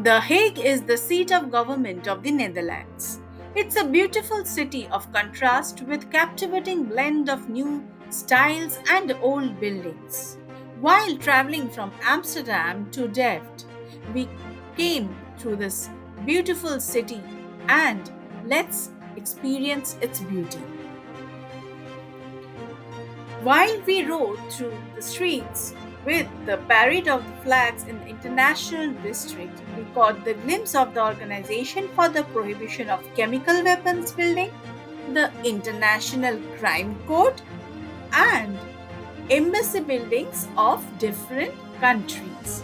The Hague is the seat of government of the Netherlands. It's a beautiful city of contrast with captivating blend of new styles and old buildings. While traveling from Amsterdam to Delft, we came through this beautiful city and let's experience its beauty. While we rode through the streets with the parade of the flags in the International District, we caught the glimpse of the Organization for the Prohibition of Chemical Weapons building, the International Crime Court, and embassy buildings of different countries.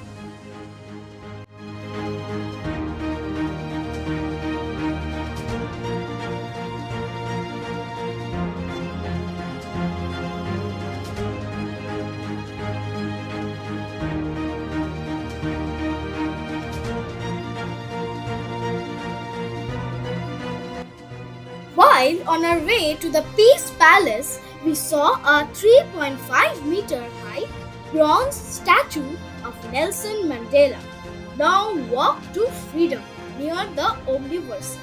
While on our way to the Peace Palace, we saw a 3.5-meter high bronze statue of Nelson Mandela. Now walk to freedom near the Omniverse.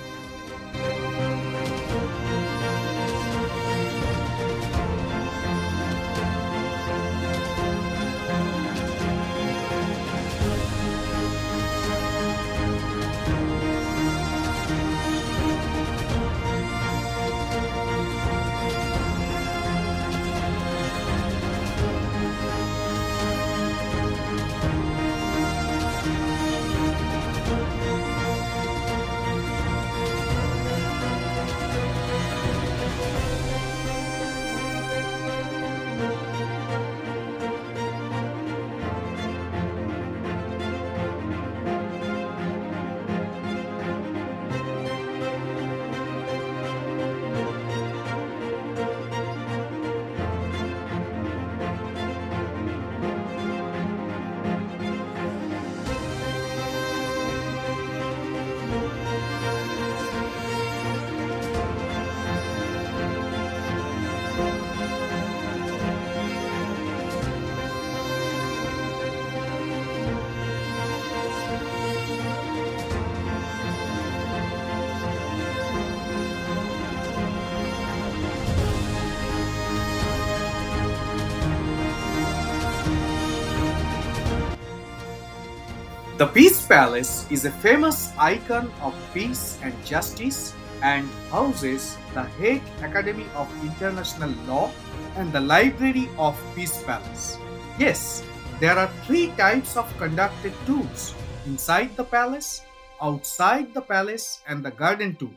The Peace Palace is a famous icon of peace and justice and houses the Hague Academy of International Law and the Library of Peace Palace. Yes, there are three types of conducted tours inside the palace, outside the palace, and the garden tour.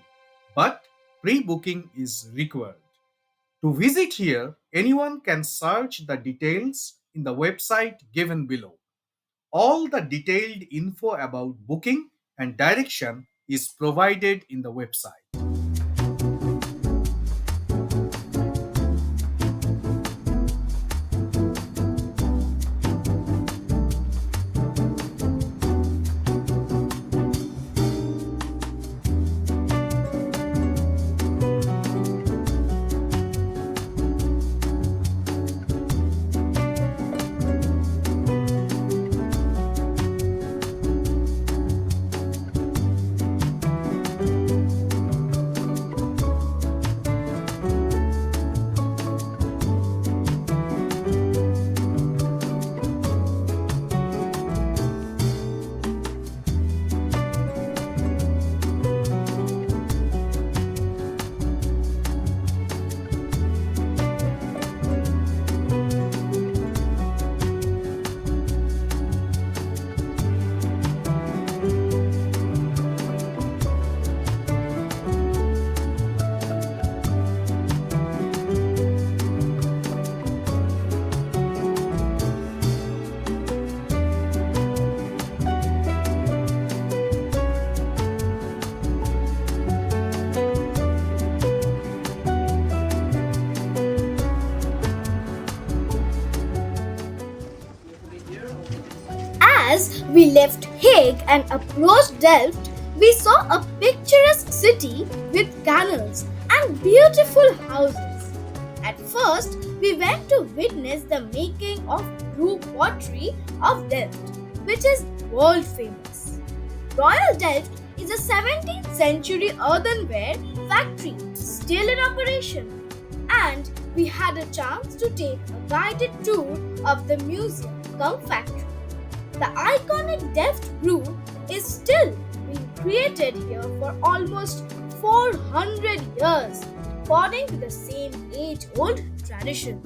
But pre booking is required. To visit here, anyone can search the details in the website given below. All the detailed info about booking and direction is provided in the website. As we left Hague and approached Delft, we saw a picturesque city with canals and beautiful houses. At first, we went to witness the making of blue pottery of Delft, which is world famous. Royal Delft is a 17th century earthenware factory still in operation, and we had a chance to take a guided tour of the museum cum factory. The iconic Delft brew is still being created here for almost 400 years, according to the same age-old tradition.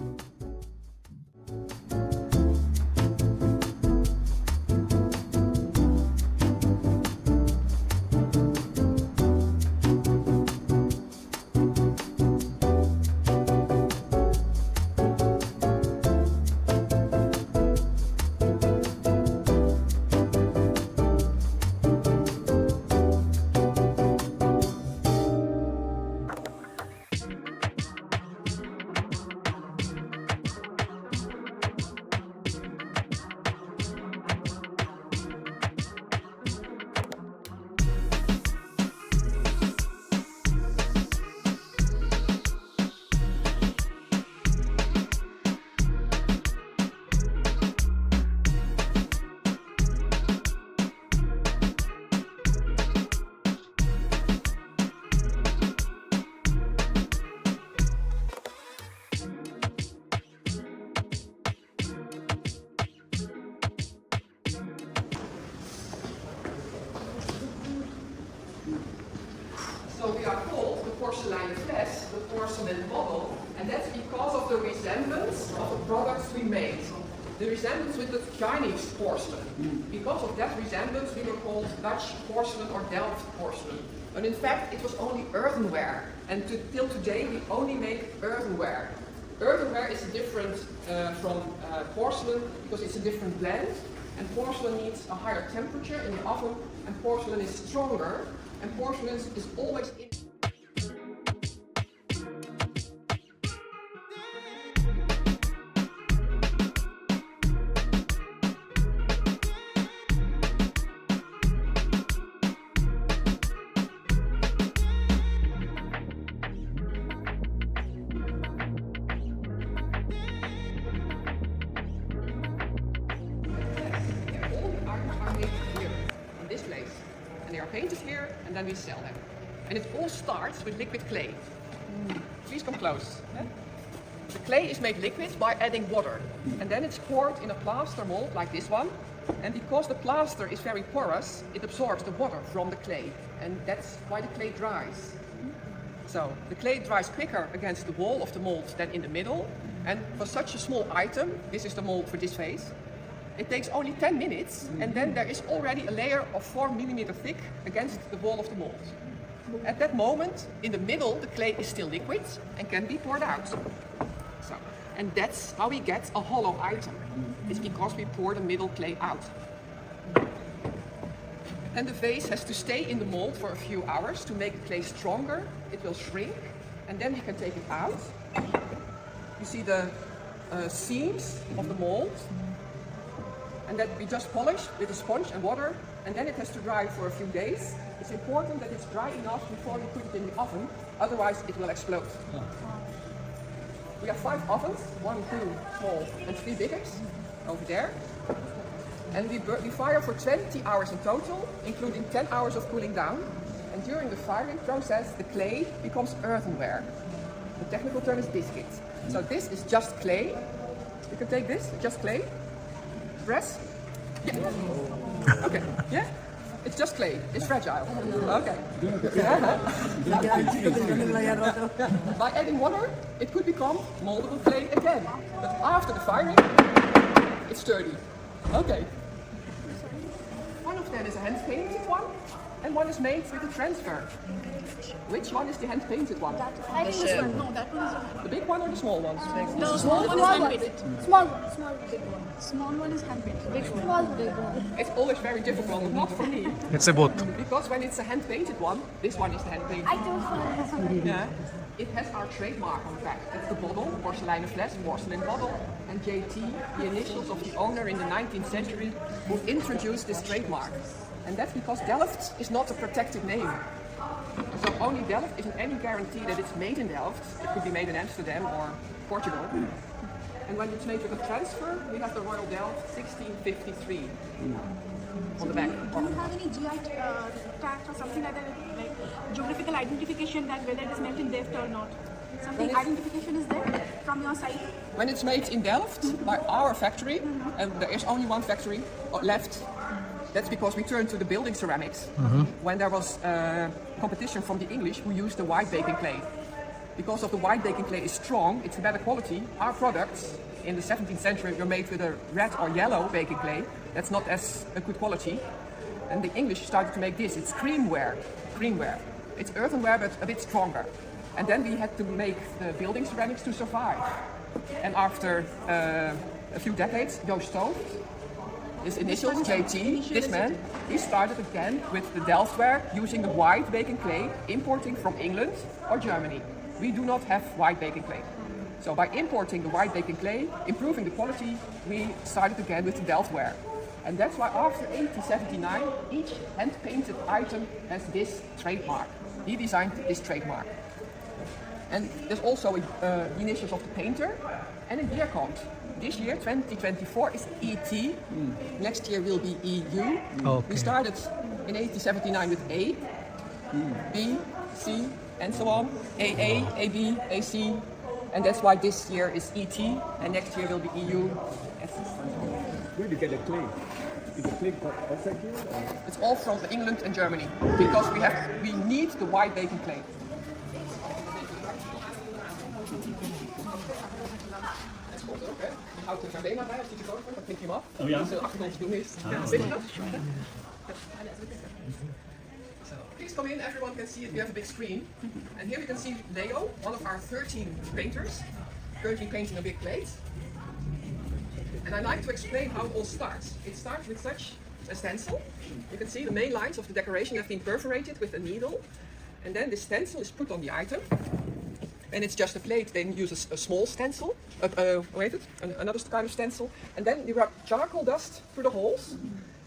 So we are called the porcelain flesh, the porcelain model, and that's because of the resemblance of the products we made. The resemblance with the Chinese porcelain. Because of that resemblance, we were called Dutch porcelain or Delft porcelain. But in fact, it was only earthenware, and till today we only make earthenware. Earthenware is different from porcelain because it's a different blend, and porcelain needs a higher temperature in the oven, and porcelain is stronger, and porcelain is always in. All the items are made here, in this place. And they are painted here, and then we sell them. And it all starts with liquid clay. Please come close. The clay is made liquid by adding water. And then it's poured in a plaster mold like this one. And because the plaster is very porous, it absorbs the water from the clay. And that's why the clay dries. So the clay dries quicker against the wall of the mold than in the middle. And for such a small item, this is the mold for this vase, it takes only 10 minutes, and then there is already a layer of 4 mm thick against the wall of the mold. At that moment, in the middle, the clay is still liquid and can be poured out. So, and that's how we get a hollow item. It's because we pour the middle clay out. Then the vase has to stay in the mold for a few hours to make the clay stronger. It will shrink, and then we can take it out. You see the seams of the mold, and that we just polish with a sponge and water, and then it has to dry for a few days. It's important that it's dry enough before you put it in the oven, otherwise it will explode. We have 5 ovens, 1, 2 small and 3 bigger over there. And we fire for 20 hours in total, including 10 hours of cooling down. And during the firing process, the clay becomes earthenware. The technical term is biscuit. So this is just clay. You can take this, just clay. Press. Yeah. Okay. Yeah. It's just clay. It's fragile. Okay. By adding water, it could become moldable clay again. But after the firing, it's sturdy. Okay. One of them is a hand-painted one, and one is made with a transfer. Which one is the hand-painted one? I think this one. No, that one is The big one or the small one? the small one is hand-painted. Small one, small big one. Small one is hand-painted. Big one. Small big one. It's always very difficult, not for me. It's a boat. Because when it's a hand-painted one, this one is the hand-painted. I don't know. Yeah. It has our trademark on the back. It's the bottle, porcelain fles, porcelain bottle, and JT, the initials of the owner in the 19th century, who introduced this trademark. And that's because Delft is not a protected name. So only Delft isn't any guarantee that it's made in Delft. It could be made in Amsterdam or Portugal. And when it's made with a transfer, we have the Royal Delft 1653. on the back. Do you have any GI tags or something like that, like geographical identification that whether it is made in Delft or not? Something identification is there from your side? When it's made in Delft by our factory, and there is only one factory left, that's because we turned to the building ceramics when there was competition from the English who used the white baking clay. Because of the white baking clay is strong, it's a better quality. Our products in the 17th century were made with a red or yellow baking clay. That's not as a good quality. And the English started to make this. It's creamware. It's earthenware but a bit stronger. And then we had to make the building ceramics to survive. And after a few decades, Joost Stoof, his initials, JT, this man, he started again with the Delftware using the white baking clay, importing from England or Germany. We do not have white baking clay. So by importing the white baking clay, improving the quality, we started again with the Delftware. And that's why after 1879, each hand-painted item has this trademark. He designed this trademark. And there's also the initials of the painter and a year code. This year, 2024, is ET. Next year will be EU. Okay. We started in 1879 with A, B, C, and so on. AA, AB, AC. And that's why this year is ET, and next year will be EU. Where do you get the clay? Is the clay outside here? Or? It's all from England and Germany because we need the white baking clay. Houdt er Gardena bij als die te koop wordt, dan knik je hem af. Oh ja? Als de achtergrond te doen is. Weet je dat? So, please come in, everyone can see it. We have a big screen. And here we can see Leo, one of our 13 painters, currently painting a big plate. And I like to explain how it all starts. It starts with such a stencil. You can see the main lines of the decoration have been perforated with a needle. And then this stencil is put on the item. And it's just a plate, then you use a small stencil, another kind of stencil, and then you rub charcoal dust through the holes.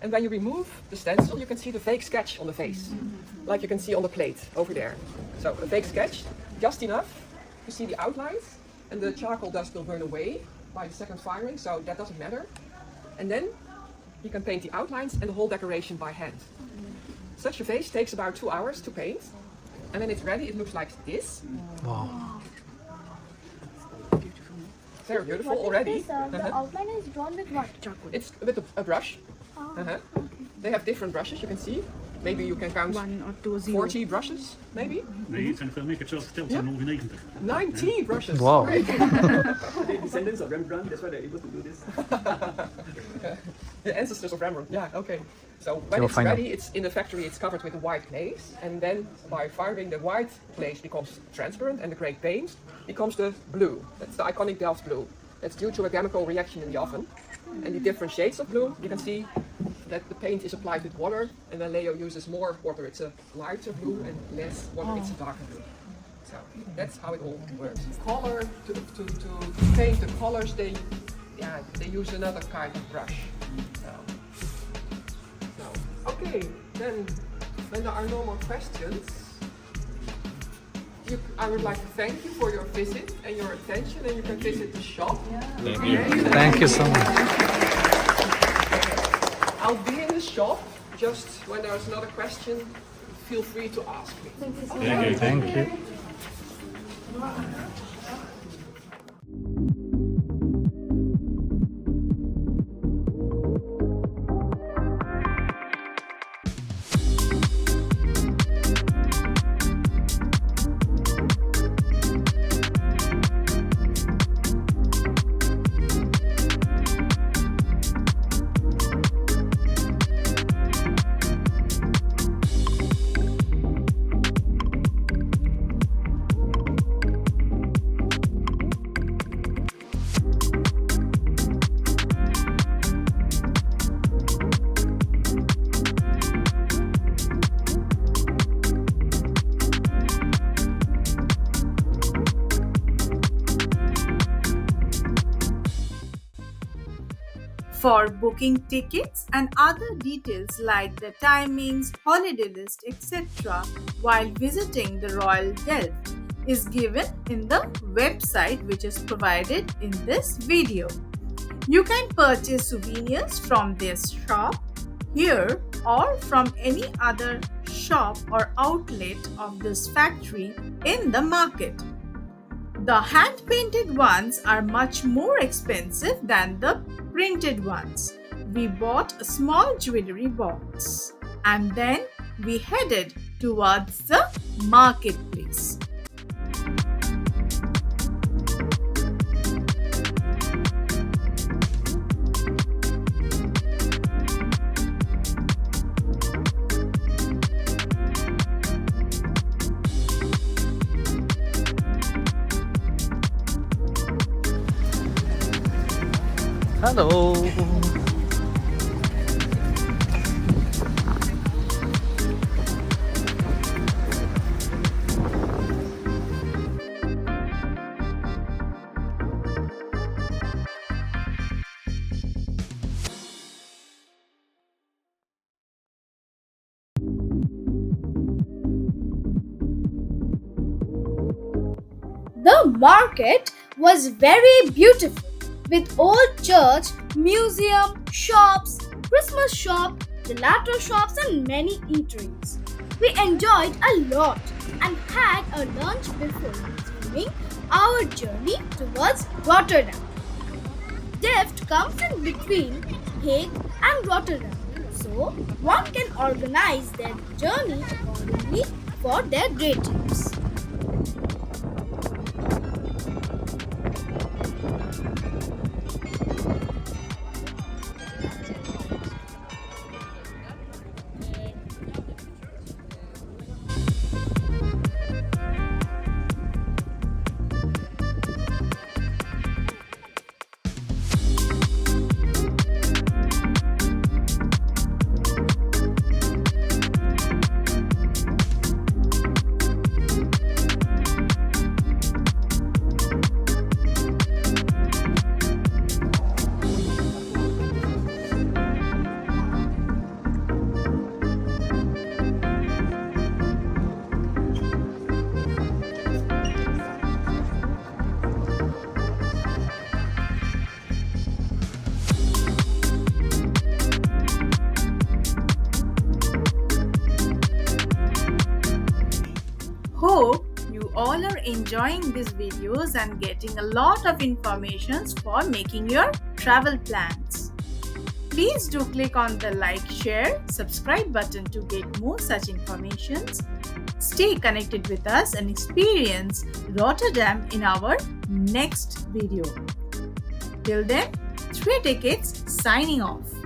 And when you remove the stencil, you can see the fake sketch on the face, like you can see on the plate over there. So a fake sketch, just enough to see the outlines, and the charcoal dust will burn away by the second firing, so that doesn't matter. And then you can paint the outlines and the whole decoration by hand. Such a face takes about 2 hours to paint. And when it's ready, it looks like this. Wow. Very beautiful already. The outline is drawn with what? It's with a brush. They have different brushes, you can see. Maybe you can count 1 or 2, 0. 40 brushes, maybe. Nee, het zijn veel meer. Ik heb zelf geteld, het zijn ongeveer 90. 19 brushes. Wow. The descendants of Rembrandt, that's why they're able to do this. The ancestors of Rembrandt, yeah, okay. So when You'll it's find ready, it's in the factory, it's covered with a white glaze. And then by firing, the white glaze becomes transparent and the grey paint becomes the blue. That's the iconic Delft blue. That's due to a chemical reaction in the oven. And the different shades of blue, you can see that the paint is applied with water. And when Leo uses more water, it's a lighter blue, and less water, it's a darker blue. So that's how it all works. Color, to paint the colors, they use another kind of brush. Okay, then when there are no more questions, I would like to thank you for your visit and your attention, and you can visit the shop. Thank you. Thank you so much. I'll be in the shop, just when there's another question, feel free to ask me. Thank you. Thank you. For booking tickets and other details like the timings, holiday list, etc., while visiting the Royal Delft is given in the website which is provided in this video. You can purchase souvenirs from this shop Here or from any other shop or outlet of this factory in the market. The hand painted ones are much more expensive than the printed ones. We bought a small jewelry box and then we headed towards the marketplace. Hello. The market was very beautiful with old church, museum, shops, Christmas shop, gelato shops and many eateries. We enjoyed a lot and had a lunch before resuming our journey towards Rotterdam. Delft comes in between Hague and Rotterdam, so one can organize their journey accordingly for their day trips. Hope you all are enjoying these videos and getting a lot of informations for making your travel plans. Please do click on the like, share, subscribe button to get more such informations. Stay connected with us and experience Rotterdam in our next video. Till then, 3 Tickets signing off.